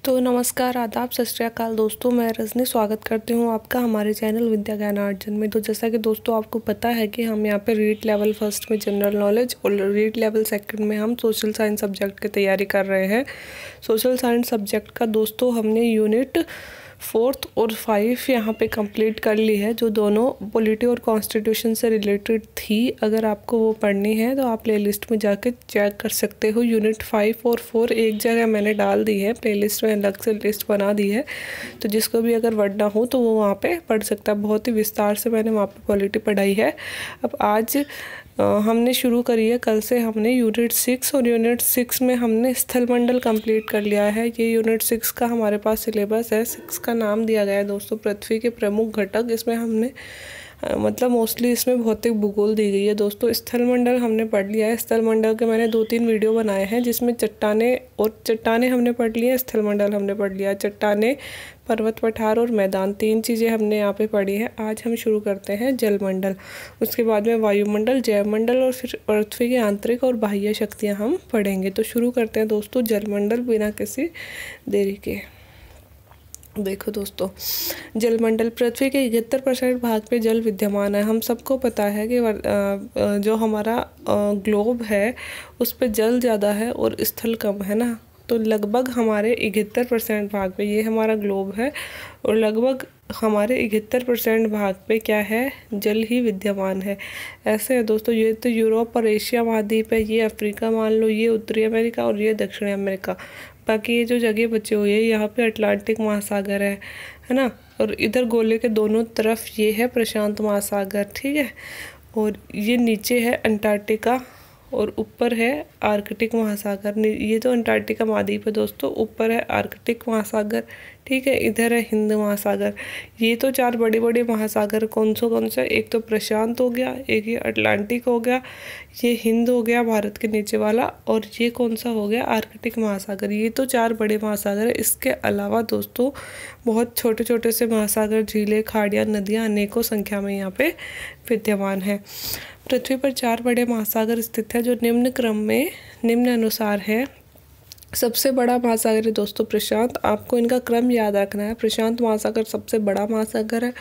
तो नमस्कार, आदाब, सत श्री अकाल दोस्तों। मैं रजनी स्वागत करती हूँ आपका हमारे चैनल विद्या ज्ञान अर्जन में। तो जैसा कि दोस्तों आपको पता है कि हम यहाँ पे रीड लेवल फर्स्ट में जनरल नॉलेज और रीड लेवल सेकंड में हम सोशल साइंस सब्जेक्ट की तैयारी कर रहे हैं। सोशल साइंस सब्जेक्ट का दोस्तों हमने यूनिट 4 और 5 यहाँ पे कंप्लीट कर ली है, जो दोनों पॉलिटी और कॉन्स्टिट्यूशन से रिलेटेड थी। अगर आपको वो पढ़नी है तो आप प्लेलिस्ट में जाके चेक कर सकते हो। यूनिट 5 और 4 एक जगह मैंने डाल दी है, प्लेलिस्ट में अलग से लिस्ट बना दी है, तो जिसको भी अगर पढ़ना हो तो वो वहाँ पे पढ़ सकता है। बहुत ही विस्तार से मैंने वहाँ पे पॉलिटी पढ़ाई है। अब आज हमने शुरू करी है, कल से हमने यूनिट 6 और यूनिट 6 में हमने स्थल मंडल कंप्लीट कर लिया है। ये यूनिट 6 का हमारे पास सिलेबस है। 6 का नाम दिया गया है दोस्तों पृथ्वी के प्रमुख घटक। इसमें हमने मतलब मोस्टली इसमें भौतिक भूगोल दी गई है दोस्तों। स्थल मंडल हमने पढ़ लिया है। स्थल मंडल के मैंने 2-3 वीडियो बनाए हैं, जिसमें चट्टाने हमने पढ़ ली है, स्थल मंडल हमने पढ़ लिया। चट्टाने, पर्वत, पठार और मैदान, 3 चीज़ें हमने यहाँ पे पढ़ी है। आज हम शुरू करते हैं जलमंडल, उसके बाद में वायुमंडल, जैवमंडल और फिर पृथ्वी की आंतरिक और बाह्य शक्तियाँ हम पढ़ेंगे। तो शुरू करते हैं दोस्तों जलमंडल बिना किसी देरी के। देखो दोस्तों, जलमंडल पृथ्वी के 71% भाग पे जल विद्यमान है। हम सबको पता है कि जो हमारा ग्लोब है उस पे जल ज़्यादा है और स्थल कम है ना। तो लगभग हमारे 71% भाग पे ये हमारा ग्लोब है और लगभग हमारे 71% भाग पे क्या है, जल ही विद्यमान है। ऐसे है दोस्तों, ये तो यूरोप और एशिया महाद्वीप है, ये अफ्रीका मान लो, ये उत्तरी अमेरिका और ये दक्षिणी अमेरिका। बाकी ये जो जगह बची हुई है, यहाँ पे अटलांटिक महासागर है ना। और इधर गोले के दोनों तरफ ये है प्रशांत महासागर, ठीक है। और ये नीचे है अंटार्कटिका और ऊपर है आर्कटिक महासागर। ये तो अंटार्कटिका महाद्वीप है दोस्तों, ऊपर है आर्कटिक महासागर, ठीक है। इधर है हिंद महासागर। ये तो 4 बड़े बड़े महासागर कौन सा, एक तो प्रशांत हो गया, एक ये अटलांटिक हो गया, ये हिंद हो गया भारत के नीचे वाला, और ये कौन सा हो गया, आर्कटिक महासागर। ये तो 4 बड़े महासागर है। इसके अलावा दोस्तों बहुत छोटे छोटे से महासागर, झीलें, खाड़ियाँ, नदियाँ अनेकों संख्या में यहाँ पे विद्यमान है। पृथ्वी पर 4 बड़े महासागर स्थित है, जो निम्न क्रम में निम्न अनुसार है। सबसे बड़ा महासागर है दोस्तों प्रशांत। आपको इनका क्रम याद रखना है। प्रशांत महासागर सबसे बड़ा महासागर है,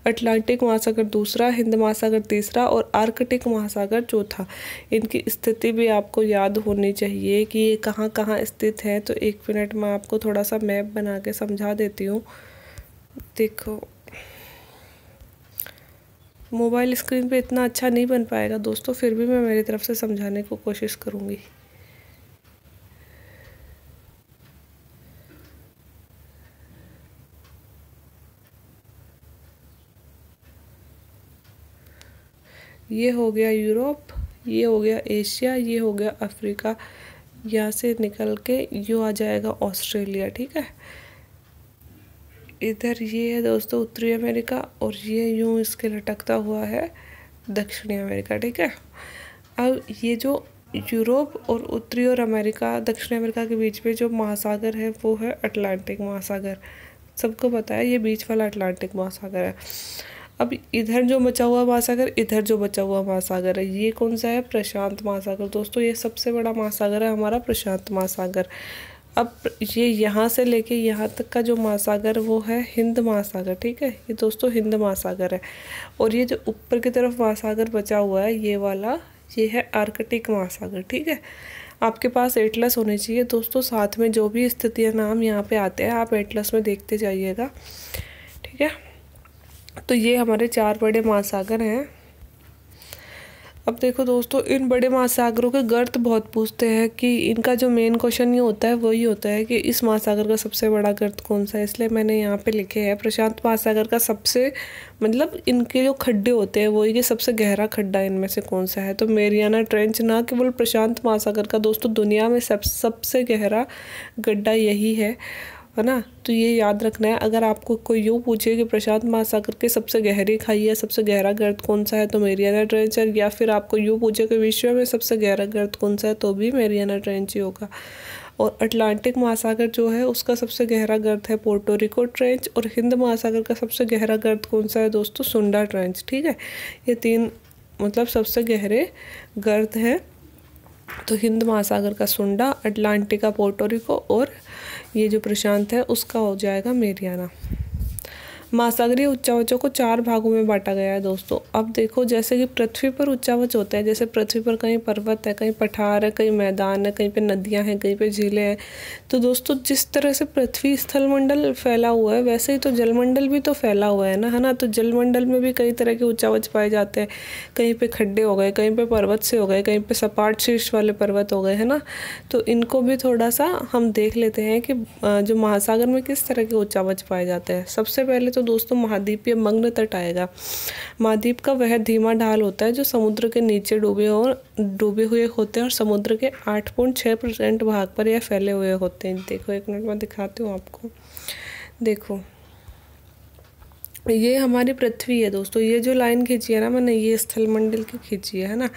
अटलांटिक महासागर दूसरा, हिंद महासागर तीसरा और आर्कटिक महासागर चौथा। इनकी स्थिति भी आपको याद होनी चाहिए कि ये कहाँ कहाँ स्थित है। तो 1 मिनट में आपको थोड़ा सा मैप बना के समझा देती हूँ। देखो, मोबाइल स्क्रीन पे इतना अच्छा नहीं बन पाएगा दोस्तों, फिर भी मैं मेरी तरफ से समझाने को कोशिश करूँगी। ये हो गया यूरोप, ये हो गया एशिया, ये हो गया अफ्रीका। यहाँ से निकल के यूँ आ जाएगा ऑस्ट्रेलिया, ठीक है। इधर ये है दोस्तों उत्तरी अमेरिका और ये यूँ इसके लटकता हुआ है दक्षिणी अमेरिका, ठीक है। अब ये जो यूरोप और उत्तरी और अमेरिका, दक्षिणी अमेरिका के बीच में जो महासागर है वो है अटलांटिक महासागर। सबको पता है ये बीच वाला अटलांटिक महासागर है। अब इधर जो बचा हुआ महासागर, इधर जो बचा हुआ महासागर है, ये कौन सा है, प्रशांत महासागर। दोस्तों ये सबसे बड़ा महासागर है हमारा प्रशांत महासागर। अब ये यहाँ से लेके यहाँ तक का जो महासागर वो है हिंद महासागर, ठीक है। ये दोस्तों हिंद महासागर है। और ये जो ऊपर की तरफ महासागर बचा हुआ है ये वाला, ये है आर्कटिक महासागर, ठीक है। आपके पास एटलस होनी चाहिए दोस्तों, साथ में जो भी स्थितियाँ नाम यहाँ पे आते हैं आप एटलस में देखते जाइएगा, ठीक है। तो ये हमारे 4 बड़े महासागर हैं। अब देखो दोस्तों, इन बड़े महासागरों के गर्त बहुत पूछते हैं कि इनका जो मेन क्वेश्चन ये होता है वही होता है कि इस महासागर का सबसे बड़ा गर्त कौन सा है। इसलिए मैंने यहाँ पे लिखे हैं प्रशांत महासागर का सबसे, मतलब इनके जो खड्डे होते हैं वही कि सबसे गहरा खड्डा इनमें से कौन सा है। तो मेरियाना ट्रेंच ना केवल प्रशांत महासागर का दोस्तों दुनिया में सबसे गहरा गड्ढा यही है ना। तो ये याद रखना है। अगर आपको कोई यूँ पूछे कि प्रशांत महासागर के सबसे गहरी खाई है, सबसे गहरा गर्त कौन सा है, तो मेरियाना ट्रेंच है। या फिर आपको यूँ पूछे कि विश्व में सबसे गहरा गर्त कौन सा है, तो भी मेरियाना ट्रेंच ही होगा। और अटलांटिक महासागर जो है उसका सबसे गहरा गर्त है पोर्टो रिको ट्रेंच। और हिंद महासागर का सबसे गहरा गर्त कौन सा है दोस्तों, सुंडा ट्रेंच, ठीक है। ये 3 मतलब सबसे गहरे गर्त हैं। तो हिंद महासागर का सुंडा, अटलांटिक का पोर्टो रिको और ये जो प्रशांत है उसका हो जाएगा मेरियाना। महासागरीय उच्चावचों को 4 भागों में बांटा गया है दोस्तों। अब देखो, जैसे कि पृथ्वी पर उच्चावच होते हैं, जैसे पृथ्वी पर कहीं पर्वत है, कहीं पठार है, कहीं मैदान है, कहीं पे नदियां हैं, कहीं पे झीलें हैं। तो दोस्तों जिस तरह से पृथ्वी स्थलमंडल फैला हुआ है, वैसे ही तो जलमंडल भी तो फैला हुआ है ना, तो जलमंडल में भी कई तरह के उच्चावच पाए जाते हैं। कहीं पे खड्डे हो गए, कहीं पे पर्वत से हो गए, कहीं पे सपाट शीर्ष वाले पर्वत हो गए, है ना। तो इनको भी थोड़ा सा हम देख लेते हैं कि जो महासागर में किस तरह के उच्चावच पाए जाते हैं। सबसे पहले तो दोस्तों महाद्वीपीय मग्न तट आएगा। महाद्वीप का वह धीमा ढाल होता है जो समुद्र के नीचे डूबे हुए होते हैं और समुद्र के 8.6% भाग पर यह फैले हुए होते हैं। देखो, एक मिनट में दिखाती हूँ आपको। देखो, ये हमारी पृथ्वी है दोस्तों। ये जो लाइन खींची है ना मैंने, ये स्थलमंडल की खींची है ना।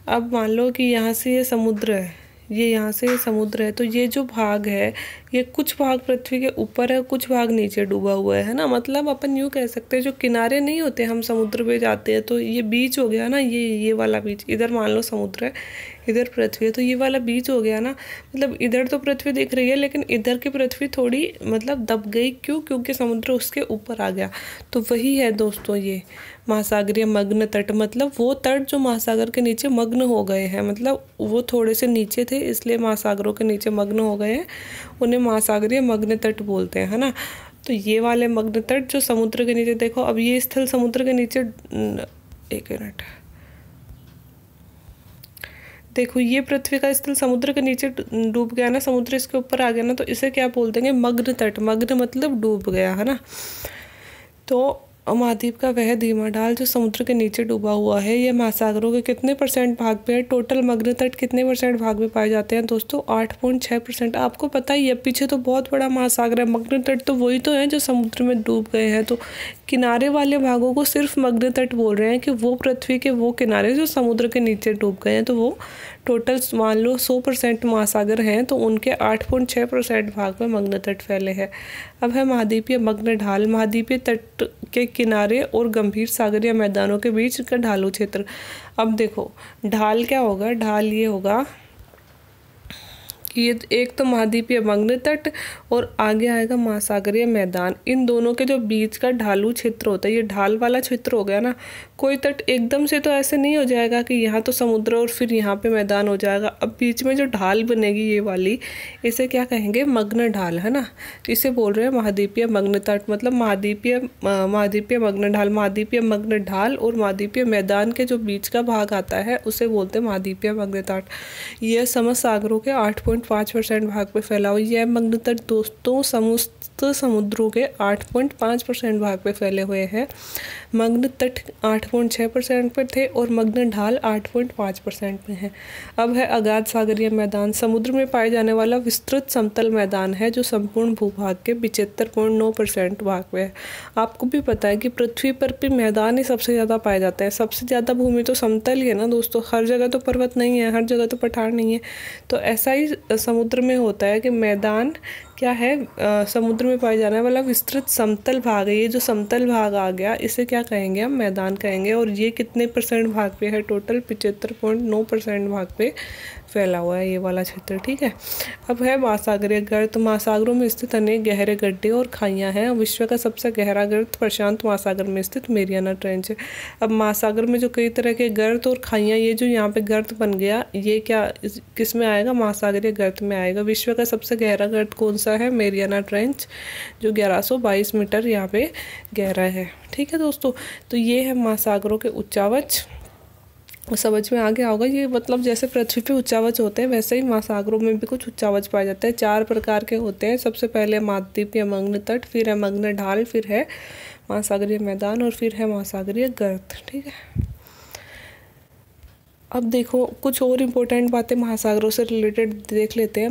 अब मान लो कि यहाँ से ये समुद्र है, ये यहाँ से समुद्र है, तो ये जो भाग है, ये कुछ भाग पृथ्वी के ऊपर है, कुछ भाग नीचे डूबा हुआ है ना। मतलब अपन यूँ कह सकते हैं, जो किनारे नहीं होते, हम समुद्र पे जाते हैं तो ये बीच हो गया ना, ये वाला बीच। इधर मान लो समुद्र है, इधर पृथ्वी है, तो ये वाला बीच हो गया ना। मतलब इधर तो पृथ्वी दिख रही है, लेकिन इधर की पृथ्वी थोड़ी मतलब दब गई। क्यों? क्योंकि समुद्र उसके ऊपर आ गया। तो वही है दोस्तों ये महासागरीय मग्न तट। मतलब वो तट जो महासागर के नीचे मग्न हो गए हैं, मतलब वो थोड़े से नीचे थे इसलिए महासागरों के नीचे मग्न हो गए हैं, उन्हें महासागरीय मग्न तट बोलते हैं, है ना। तो ये वाले मग्न तट जो समुद्र के नीचे, देखो अब ये स्थल समुद्र के नीचे, एक मिनट, देखो ये पृथ्वी का स्थल समुद्र के नीचे डूब गया ना, समुद्र इसके ऊपर आ गया ना, तो इसे क्या बोल देंगे? मग्न तट। मग्न मतलब डूब गया, है ना। तो महाद्वीप का वह धीमा ढाल जो समुद्र के नीचे डूबा हुआ है, ये महासागरों के कितने % भाग पे है? टोटल मग्न तट कितने % भाग में पाए जाते हैं दोस्तों? 8.6%। आपको पता ही है, पीछे तो बहुत बड़ा महासागर है। मग्न तट तो वही तो है जो समुद्र में डूब गए हैं। तो किनारे वाले भागों को सिर्फ मग्न तट बोल रहे हैं कि वो पृथ्वी के वो किनारे जो समुद्र के नीचे डूब गए हैं। तो वो टोटल मान लो 100% महासागर हैं, तो उनके 8.6% भाग में मग्न तट फैले हैं। अब है महाद्वीपीय मग्न ढाल। महाद्वीपीय तट के किनारे और गंभीर सागरीय मैदानों के बीच का ढालू क्षेत्र। अब देखो ढाल क्या होगा? ढाल ये होगा कि ये एक तो महाद्वीपीय मग्न तट और आगे आएगा महासागरीय मैदान। इन दोनों के जो बीच का ढालू क्षेत्र होता है, ये ढाल वाला क्षेत्र हो गया ना। कोई तट एकदम से तो ऐसे नहीं हो जाएगा कि यहाँ तो समुद्र और फिर यहाँ पे मैदान हो जाएगा। अब बीच में जो ढाल बनेगी ये वाली, इसे क्या कहेंगे? मग्न ढाल, है ना। इसे बोल रहे हैं महाद्वीपीय मग्न तट। मतलब महाद्वीपीय मग्न ढाल, महाद्वीपीय मग्न ढाल और महाद्वीपीय मैदान के जो बीच का भाग आता है उसे बोलते हैं महाद्वीपीय मग्न तट। यह समस्त सागरों के 8.5% भाग पे फैला हुआ। यह मग्न तट दोस्तों समस्त समुद्रों के 8.5% भाग पे फैले हुए हैं। मग्न तट 8.6% पर थे और मग्न ढाल 8.5% में है। अब है अगाध सागरीय मैदान। समुद्र में पाए जाने वाला विस्तृत समतल मैदान है जो संपूर्ण भूभाग के 75.9% भाग में है। आपको भी पता है कि पृथ्वी पर भी मैदान ही सबसे ज़्यादा पाए जाते हैं। सबसे ज़्यादा भूमि तो समतल ही है ना दोस्तों। हर जगह तो पर्वत नहीं है, हर जगह तो पठार नहीं है। तो ऐसा ही समुद्र में होता है कि मैदान क्या है? समुद्र में पाए जाने वाला विस्तृत समतल भाग है। ये जो समतल भाग आ गया इसे क्या कहेंगे? हम मैदान कहेंगे। और ये कितने % भाग पे है? टोटल 75.9% भाग पे फैला हुआ है ये वाला क्षेत्र, ठीक है। अब है महासागरीय गर्त। महासागरों में स्थित अनेक गहरे गड्ढे और खाइयाँ हैं। विश्व का सबसे गहरा गर्त प्रशांत महासागर में स्थित मेरियाना ट्रेंच है। अब महासागर में जो कई तरह के गर्त और खाइयाँ, ये जो यहाँ पे गर्त बन गया, ये क्या किस में आएगा? महासागरीय गर्त में आएगा। विश्व का सबसे गहरा गर्त कौन सा है? मेरियाना ट्रेंच, जो 1122 मीटर यहाँ पे गहरा है, ठीक है दोस्तों। तो ये है महासागरों के उच्चावच। समझ में आ गया होगा। ये मतलब जैसे पृथ्वी पे उच्चावच होते हैं वैसे ही महासागरों में भी कुछ उच्चावच पाए जाते हैं। 4 प्रकार के होते हैं। सबसे पहले महाद्वीपीय मग्न तट, फिर है मग्न ढाल, फिर है महासागरीय मैदान और फिर है महासागरीय गर्त, ठीक है। अब देखो कुछ और इम्पोर्टेंट बातें महासागरों से रिलेटेड देख लेते हैं।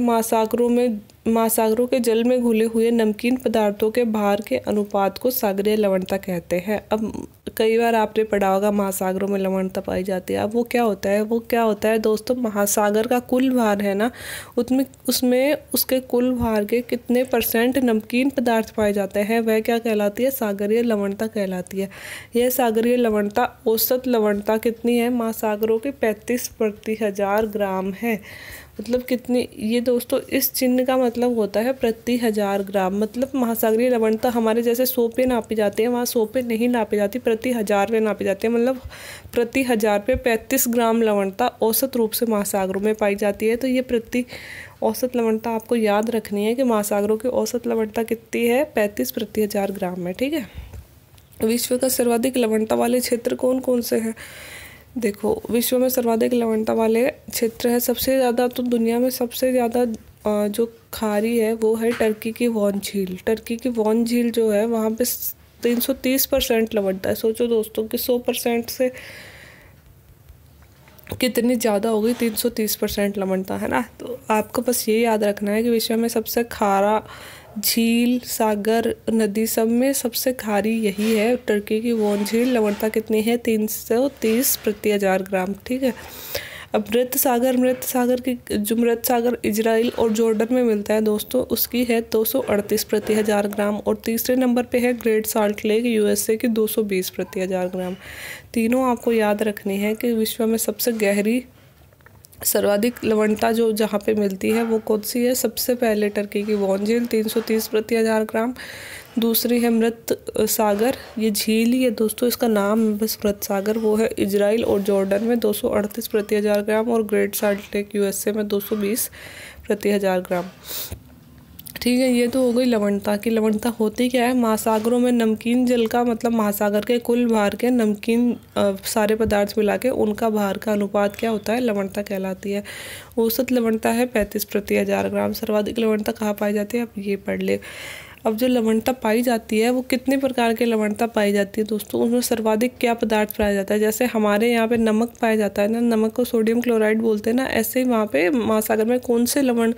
महासागरों के जल में घुले हुए नमकीन पदार्थों के भार के अनुपात को सागरीय लवणता कहते हैं। अब कई बार आपने पढ़ा होगा महासागरों में लवणता पाई जाती है। अब वो क्या होता है दोस्तों? महासागर का कुल भार है ना, उसमें उसके कुल भार के कितने % नमकीन पदार्थ पाए जाते हैं, वह क्या कहलाती है? सागरीय लवणता कहलाती है। यह सागरीय लवणता, औसत लवणता कितनी है? महासागरों के 35 प्रति 1000 ग्राम है। मतलब कितनी, ये दोस्तों इस चिन्ह का मतलब होता है प्रति 1000 ग्राम। मतलब महासागरीय लवणता हमारे जैसे 100 पे नापी जाती है, वहाँ 100 पे नहीं नापी जाती, प्रति 1000 पे नापी जाती है। मतलब प्रति 1000 पे 35 ग्राम लवणता औसत रूप से महासागरों में पाई जाती है। तो ये प्रति औसत लवणता आपको याद रखनी है कि महासागरों की औसत लवणता कितनी है, 35 प्रति 1000 ग्राम में, ठीक है। विश्व का सर्वाधिक लवणता वाले क्षेत्र कौन कौन से हैं? देखो, विश्व में सर्वाधिक लवणता वाले क्षेत्र है, सबसे ज़्यादा तो दुनिया में सबसे ज़्यादा जो खारी है वो है टर्की की वॉन झील। टर्की की वॉन झील जो है वहाँ पे 330% लवणता है। सोचो दोस्तों कि 100% से कितनी ज़्यादा हो गई, 330% लवणता, है ना। तो आपको बस ये याद रखना है कि विश्व में सबसे खारा झील, सागर, नदी सब में सबसे खारी यही है, टर्की की वॉन झील। लवणता कितनी है, 330 प्रति 1000 ग्राम, ठीक है। अब मृत सागर की जो मृत सागर इजराइल और जॉर्डन में मिलता है दोस्तों, उसकी है 238 प्रति 1000 ग्राम। और तीसरे नंबर पे है ग्रेट साल्ट लेक यूएसए की 220 प्रति 1000 ग्राम। तीनों आपको याद रखनी है कि विश्व में सबसे गहरी सर्वाधिक लवणता जो जहाँ पे मिलती है वो कौन सी है। सबसे पहले टर्की की वॉन झील 330 प्रति 1000 ग्राम, दूसरी है मृत सागर, ये झील ही है दोस्तों, इसका नाम है बस मृत सागर, वो है इजराइल और जॉर्डन में 238 प्रति 1000 ग्राम। और ग्रेट साल्ट लेक यूएसए में 220 प्रति 1000 ग्राम, ठीक है। ये तो हो गई लवणता की। लवणता होती क्या है, महासागरों में नमकीन जल का मतलब महासागर के कुल भार के नमकीन सारे पदार्थ मिला के उनका भार का अनुपात क्या होता है, लवणता कहलाती है। औसत लवणता है 35 प्रति 1000 ग्राम। सर्वाधिक लवणता कहाँ पाई जाती है, अब ये पढ़ ले। अब जो लवणता पाई जाती है वो कितने प्रकार के लवणता पाई जाती है दोस्तों, उसमें सर्वाधिक क्या पदार्थ पाया जाता है। जैसे हमारे यहाँ पे नमक पाया जाता है ना, नमक को सोडियम क्लोराइड बोलते हैं ना, ऐसे ही वहाँ पे महासागर में कौन से लवण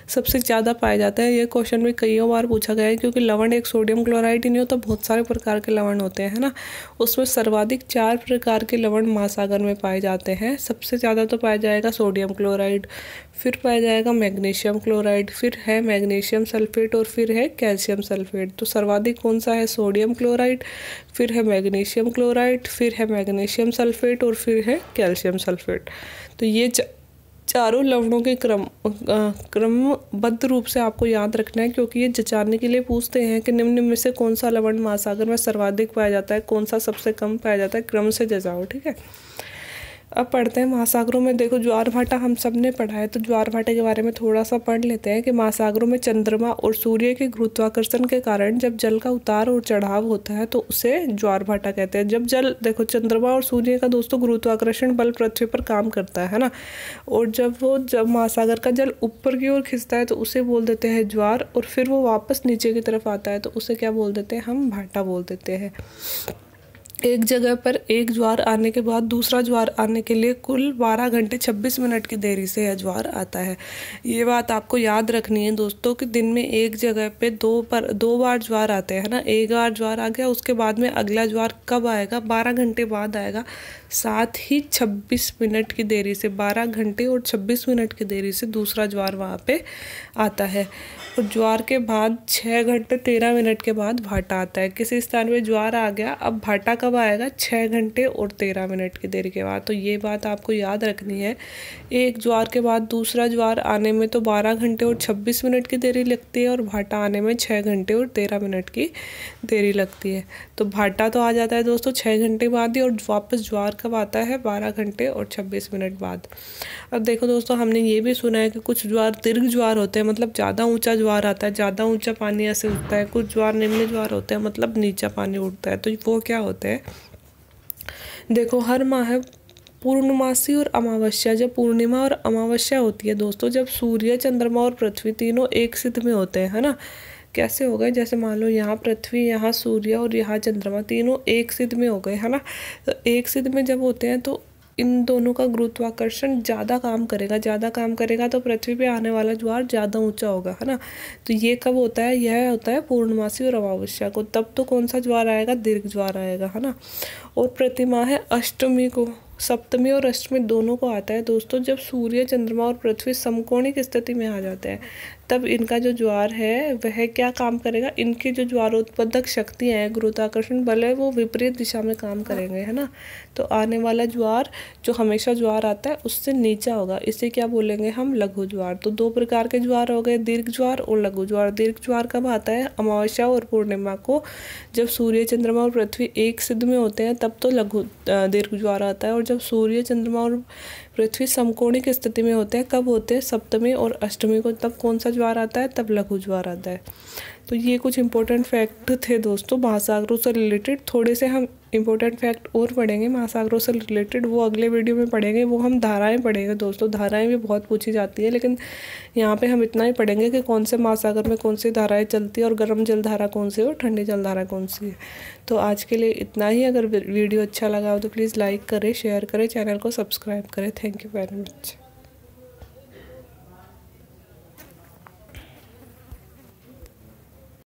सबसे ज़्यादा पाए जाते हैं। ये क्वेश्चन भी कई बार पूछा गया है, क्योंकि लवण एक सोडियम क्लोराइड ही नहीं होता, बहुत सारे प्रकार के लवण होते हैं, है ना। उसमें सर्वाधिक 4 प्रकार के लवण महासागर में पाए जाते हैं। सबसे ज़्यादा तो पाया जाएगा सोडियम क्लोराइड, फिर पाया जाएगा मैग्नीशियम क्लोराइड, फिर है मैग्नीशियम सल्फेट और फिर है कैल्शियम सल्फेट। तो सर्वाधिक कौन सा है, सोडियम क्लोराइड, फिर है मैग्नीशियम क्लोराइड, फिर है मैग्नीशियम सल्फेट और फिर है कैल्शियम सल्फेट। तो ये चारों लवणों के क्रमबद्ध रूप से आपको याद रखना है, क्योंकि ये जचाने के लिए पूछते हैं कि निम्न में से कौन सा लवण महासागर में सर्वाधिक पाया जाता है, कौन सा सबसे कम पाया जाता है, क्रम से जचाओ, ठीक है। अब पढ़ते हैं महासागरों में। देखो, ज्वार भाटा हम सब ने पढ़ा है, तो ज्वार भाटे के बारे में थोड़ा सा पढ़ लेते हैं कि महासागरों में चंद्रमा और सूर्य के गुरुत्वाकर्षण के कारण जब जल का उतार और चढ़ाव होता है तो उसे ज्वार भाटा कहते हैं। जब जल, देखो चंद्रमा और सूर्य का दोस्तों गुरुत्वाकर्षण बल पृथ्वी पर काम करता है ना, और जब महासागर का जल ऊपर की ओर खिंचता है तो उसे बोल देते हैं ज्वार, और फिर वो वापस नीचे की तरफ आता है तो उसे क्या बोल देते हैं, हम भाटा बोल देते हैं। एक जगह पर एक ज्वार आने के बाद दूसरा ज्वार आने के लिए कुल 12 घंटे 26 मिनट की देरी से यह ज्वार आता है। ये बात आपको याद रखनी है दोस्तों कि दिन में एक जगह पे दो बार ज्वार आते हैं ना। एक बार ज्वार आ गया, उसके बाद में अगला ज्वार कब आएगा, 12 घंटे बाद आएगा, साथ ही 26 मिनट की देरी से, 12 घंटे और 26 मिनट की देरी से दूसरा ज्वार वहाँ पे आता है। और ज्वार के बाद 6 घंटे 13 मिनट के बाद भाटा आता है। किसी स्थान पे ज्वार आ गया, अब भाटा कब आएगा, 6 घंटे और 13 मिनट की देरी के बाद। तो ये बात आपको याद रखनी है। एक ज्वार के बाद दूसरा ज्वार आने में तो 12 घंटे और 26 मिनट की देरी लगती है, और भाटा आने में 6 घंटे और 13 मिनट की देरी लगती है। तो भाटा तो आ जाता है दोस्तों 6 घंटे बाद ही, और वापस ज्वार कब आता है, 12 घंटे और 26 मिनट बाद। अब देखो दोस्तों, हमने ये भी सुना है कि कुछ ज्वार दीर्घ ज्वार होते हैं, मतलब ज़्यादा ऊंचा ज्वार आता है, ज़्यादा ऊंचा पानी ऐसे उठता है। कुछ ज्वार निम्न ज्वार होते हैं, मतलब नीचा पानी उठता है। तो वो क्या होते हैं, देखो हर माह पूर्णमासी और अमावस्या, जब पूर्णिमा और अमावस्या होती है दोस्तों, जब सूर्य, चंद्रमा और पृथ्वी तीनों एक सिद्ध में होते हैं, है ना। कैसे हो गए, जैसे मान लो यहाँ पृथ्वी, यहाँ सूर्य और यहाँ चंद्रमा तीनों एक सिद्ध में हो गए, है ना। तो एक सिद्ध में जब होते हैं तो इन दोनों का गुरुत्वाकर्षण ज़्यादा काम करेगा तो पृथ्वी पे आने वाला ज्वार ज़्यादा ऊंचा होगा, है ना। तो ये कब होता है, यह होता है पूर्णमासी और अमावस्या को। तब तो कौन सा ज्वार आएगा, दीर्घ ज्वार आएगा, है ना। और प्रतिमाह अष्टमी को, सप्तमी और अष्टमी दोनों को आता है दोस्तों, जब सूर्य, चंद्रमा और पृथ्वी समकोणिक स्थिति में आ जाते हैं। तब इनका जो ज्वार है वह क्या काम करेगा, इनकी जो ज्वारोत्पादक शक्तियाँ हैं, गुरुत्वाकर्षण बल है, वो विपरीत दिशा में काम करेंगे, है ना। तो आने वाला ज्वार जो हमेशा ज्वार आता है उससे नीचा होगा, इसे क्या बोलेंगे हम, लघु ज्वार। तो दो प्रकार के ज्वार हो गए, दीर्घ ज्वार और लघु ज्वार। दीर्घ ज्वार कब आता है, अमावस्या और पूर्णिमा को, जब सूर्य चंद्रमा और पृथ्वी एक सिद्ध में होते हैं तब तो दीर्घ ज्वार आता है। और जब सूर्य चंद्रमा और पृथ्वी समकोणिक स्थिति में होते हैं, कब होते हैं, सप्तमी और अष्टमी को, तब कौन सा ज्वार आता है, तब लघु ज्वार आता है। तो ये कुछ इंपॉर्टेंट फैक्ट थे दोस्तों महासागरों से रिलेटेड। थोड़े से हम इंपॉर्टेंट फैक्ट और पढ़ेंगे महासागरों से रिलेटेड, वो अगले वीडियो में पढ़ेंगे। वो हम धाराएं पढ़ेंगे दोस्तों, धाराएं भी बहुत पूछी जाती है, लेकिन यहाँ पे हम इतना ही पढ़ेंगे कि कौन से महासागर में कौन सी धाराएं चलती है और गर्म जल धारा कौन सी है और ठंडी जल धारा कौन सी है। तो आज के लिए इतना ही। अगर वीडियो अच्छा लगा हो तो प्लीज़ लाइक करें, शेयर करें, चैनल को सब्सक्राइब करें। Thank you very much.